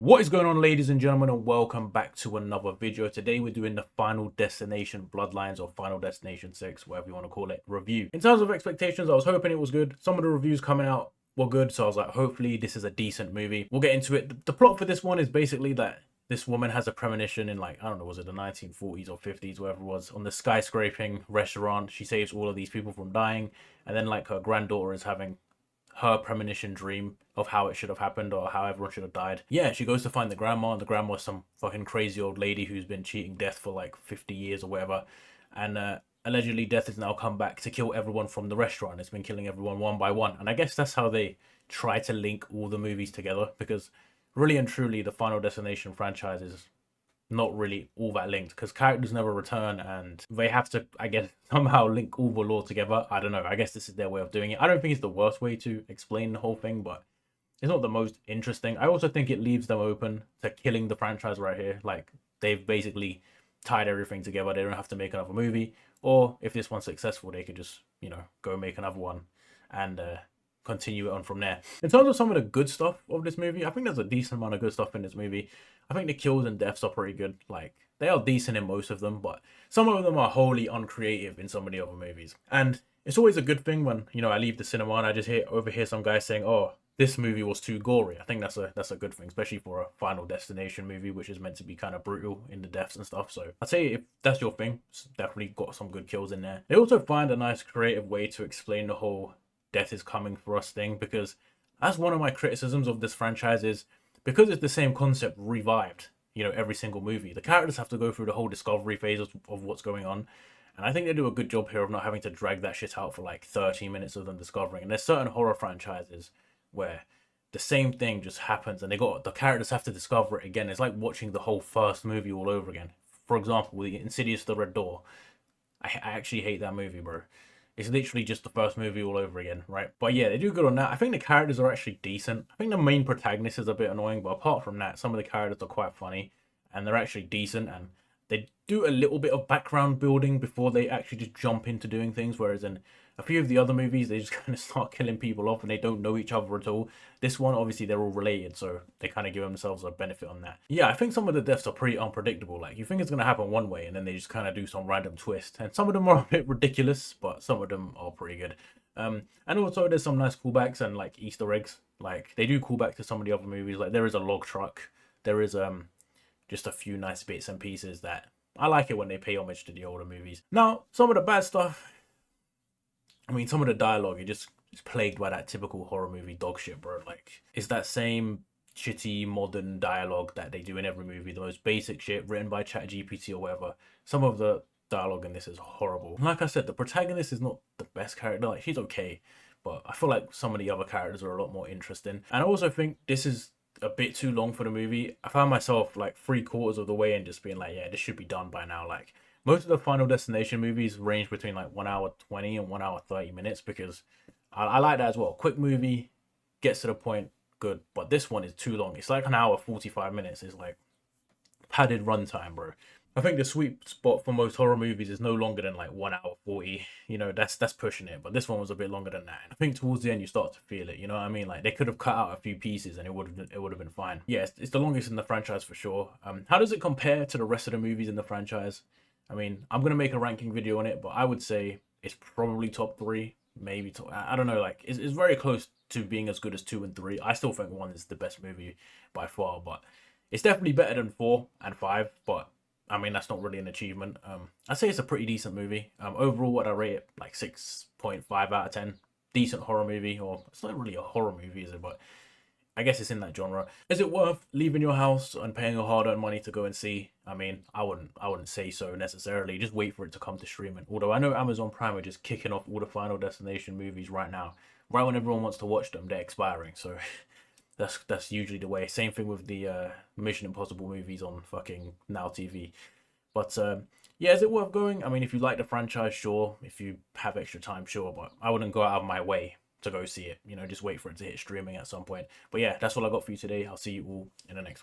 What is going on, ladies and gentlemen, and welcome back to another video. Today we're doing the Final Destination Bloodlines, or Final Destination 6, whatever you want to call it, review. In terms of expectations, I was hoping it was good. Some of the reviews coming out were good, so I was like, hopefully this is a decent movie. We'll get into it. The plot for this one is basically that this woman has a premonition in, like, I don't know, was it the 1940s or 50s, whatever it was, on the skyscraping restaurant. She saves all of these people from dying, and then like her granddaughter is having her premonition dream of how it should have happened or how everyone should have died. Yeah, she goes to find the grandma, and the grandma's some fucking crazy old lady who's been cheating death for like 50 years or whatever. And allegedly, death has now come back to kill everyone from the restaurant. It's been killing everyone one by one. And I guess that's how they try to link all the movies together, because really and truly, the Final Destination franchise is not really all that linked, because characters never return and they have to, I guess, somehow link all the lore together. I don't know. I guess this is their way of doing it. I don't think it's the worst way to explain the whole thing, but it's not the most interesting. I also think it leaves them open to killing the franchise right here. Like, they've basically tied everything together. They don't have to make another movie. Or if this one's successful, they could just, go make another one and continue it on from there. In terms of some of the good stuff of this movie, I think there's a decent amount of good stuff in this movie. I think the kills and deaths are pretty good. Like, they are decent in most of them, but some of them are wholly uncreative in some of the other movies. And it's always a good thing when, I leave the cinema and I just overhear some guy saying, "Oh, this movie was too gory." I think that's a good thing, especially for a Final Destination movie, which is meant to be kind of brutal in the deaths and stuff. So I'd say if that's your thing, it's definitely got some good kills in there. They also find a nice creative way to explain the whole death is coming for us thing, because that's one of my criticisms of this franchise, is because it's the same concept revived, every single movie. The characters have to go through the whole discovery phase of what's going on. And I think they do a good job here of not having to drag that shit out for like 30 minutes of them discovering. And there's certain horror franchises where the same thing just happens and the characters have to discover it again. It's like watching the whole first movie all over again. For example, the Insidious The Red Door. I actually hate that movie, bro. It's literally just the first movie all over again, right? But yeah, they do good on that. I think the characters are actually decent. I think the main protagonist is a bit annoying, but apart from that, some of the characters are quite funny and they're actually decent, and they do a little bit of background building before they actually just jump into doing things. Whereas in a few of the other movies, they just kind of start killing people off and they don't know each other at all. This one, obviously, they're all related, so they kind of give themselves a benefit on that. Yeah, I think some of the deaths are pretty unpredictable. Like, you think it's going to happen one way and then they just kind of do some random twist. And some of them are a bit ridiculous, but some of them are pretty good. And also there's some nice callbacks and like Easter eggs. Like, they do call back to some of the other movies. Like, there is a log truck. There is just a few nice bits and pieces that I like it when they pay homage to the older movies. Now, some of the bad stuff, I mean, some of the dialogue, it just is plagued by that typical horror movie dog shit, bro. Like, it's that same shitty modern dialogue that they do in every movie, the most basic shit written by ChatGPT or whatever. Some of the dialogue in this is horrible. Like I said, the protagonist is not the best character. Like, she's okay, but I feel like some of the other characters are a lot more interesting. And I also think this is a bit too long for the movie. I found myself like 3/4 of the way and just being like, yeah, this should be done by now. Like, most of the Final Destination movies range between like 1 hour 20 and 1 hour 30 minutes, because I like that as well. Quick movie, gets to the point, good. But this one is too long. It's like 1 hour 45 minutes. It's like padded runtime, bro. I think the sweet spot for most horror movies is no longer than like 1 hour 40. That's pushing it. But this one was a bit longer than that. And I think towards the end you start to feel it. You know what I mean? Like, they could have cut out a few pieces and it would have been fine. Yeah, it's the longest in the franchise for sure. How does it compare to the rest of the movies in the franchise? I mean, I'm gonna make a ranking video on it, but I would say it's probably top three, maybe top. I don't know. Like, it's very close to being as good as 2 and 3. I still think 1 is the best movie by far, but it's definitely better than 4 and 5. But I mean, that's not really an achievement. I'd say it's a pretty decent movie. Overall, what I rate it, like 6.5 out of 10. Decent horror movie, or it's not really a horror movie, is it? But I guess it's in that genre. Is it worth leaving your house and paying your hard-earned money to go and see? I mean, I wouldn't say so necessarily. Just wait for it to come to streaming. Although I know Amazon Prime are just kicking off all the Final Destination movies right now. Right when everyone wants to watch them, they're expiring. So that's usually the way. Same thing with the Mission Impossible movies on fucking Now TV. But yeah, is it worth going? I mean, if you like the franchise, sure. If you have extra time, sure. But I wouldn't go out of my way to go see it. Just wait for it to hit streaming at some point. But yeah, that's all I got for you today. I'll see you all in the next one.